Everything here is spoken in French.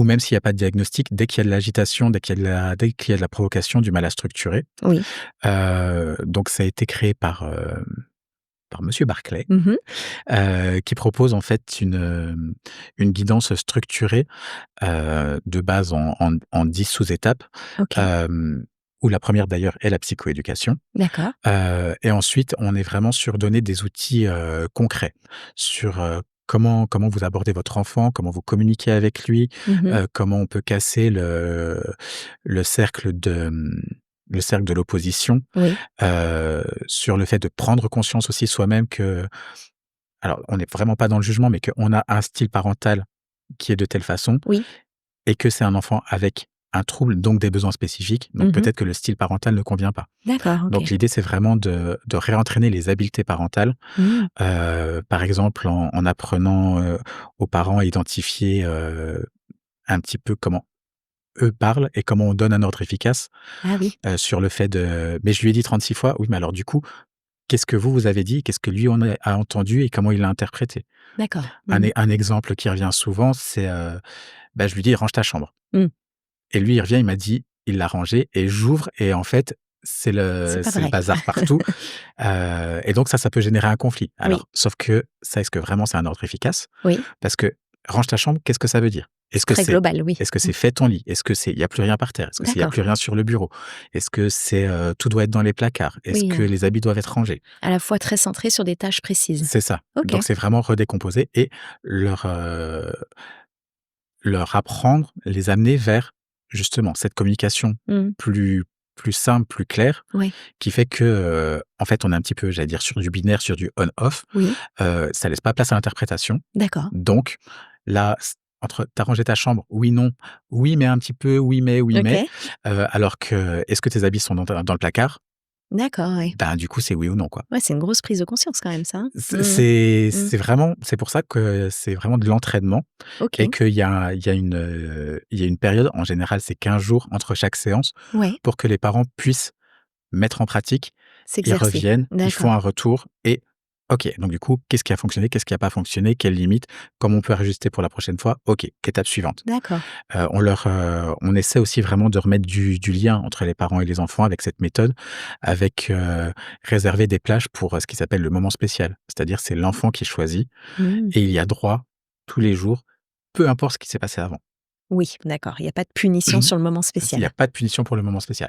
ou même s'il y a pas de diagnostic, dès qu'il y a de l'agitation, dès qu'il y a de la provocation, du mal à structurer. Oui. Donc ça a été créé par monsieur Barclay, Mmh. qui propose en fait une guidance structurée, de base en 10 sous-étapes, OK, hem, où la première d'ailleurs est la psychoéducation. d'accord. Et ensuite, on est vraiment sur donner des outils, concrets sur, comment vous abordez votre enfant, comment vous communiquez avec lui, Mmh. comment on peut casser le cercle le cercle de l'opposition, Oui, sur le fait de prendre conscience aussi soi-même que alors on n'est vraiment pas dans le jugement, mais qu'on a un style parental qui est de telle façon oui. et que c'est un enfant avec un trouble, donc des besoins spécifiques, donc Mmh. peut-être que le style parental ne convient pas. D'accord, OK. Donc l'idée, c'est vraiment de réentraîner les habiletés parentales, Mmh. par exemple en apprenant, aux parents à identifier, un petit peu comment eux parlent et comment on donne un ordre efficace, Ah oui, sur le fait de: «Mais je lui ai dit 36 fois». «Oui, mais alors du coup, qu'est-ce que vous avez dit? Qu'est-ce que lui a entendu et comment il l'a interprété?» d'accord. Un Mmh. e un exemple qui revient souvent, c'est, bah, je lui dis: «Range ta chambre». Mmh. Et lui, il revient, il m'a dit: «Il l'a rangée» et j'ouvre et en fait, c'est C'est le pas c'est le pareil. bazar partout, et donc ça peut générer un conflit. Oui, Alors, sauf que ça, est-ce que vraiment c'est un ordre efficace? oui. Parce que range ta chambre, qu'est-ce que ça veut dire? Est-ce C'est que très c'est global, oui. est-ce que Mmh. c'est fais ton lit? Est-ce que c'est il y a plus rien par terre? Est-ce que c'est il y a D'accord. plus rien sur le bureau? Est-ce que c'est, tout doit être dans les placards? Est-ce Oui, que les habits doivent être rangés? à la fois très centré sur des tâches précises. C'est ça. OK. Donc c'est vraiment redécomposer et leur, heu, leur apprendre, les amener vers justement cette communication Mmh. plus plus simple, plus claire, Ouais. qui fait que, en fait, on est un petit peu, j'allais dire, sur du binaire, sur du on-off. Oui. Ça laisse pas place à l'interprétation. D'accord. Donc là, entre «Tu as rangé ta chambre?» «Oui, non». «Oui, mais un petit peu». «Oui, mais». OK. Alors que «Est-ce que tes habits sont dans le placard?» D'accord, ouais. Ben, du coup, c'est oui ou non, quoi. Ouais, c'est une grosse prise de conscience quand même ça, hein? C'est Mmh c'est mh. Mmh. c'est vraiment c'est pour ça que c'est vraiment de l'entraînement et OK. qu'il y a une période, en général, c'est 15 jours entre chaque séance Ouais, pour que les parents puissent mettre en pratique. Ils s'exercer. reviennent, ils font D'accord. un retour et OK, donc du coup, qu'est-ce qui a fonctionné? Qu'est-ce qui a pas fonctionné? Quelles limites? Comment on peut ajuster pour la prochaine fois? OK, étape suivante. D'accord. On essaie aussi vraiment de remettre du lien entre les parents et les enfants avec cette méthode, avec, réserver des plages pour, ce qui s'appelle le moment spécial. C'est-à-dire, c'est l'enfant qui choisit Mmh. et il y a droit tous les jours, peu importe ce qui s'est passé avant. Oui, d'accord, il y a pas de punition sur le moment Il y a spécial. pas de punition pour le moment spécial.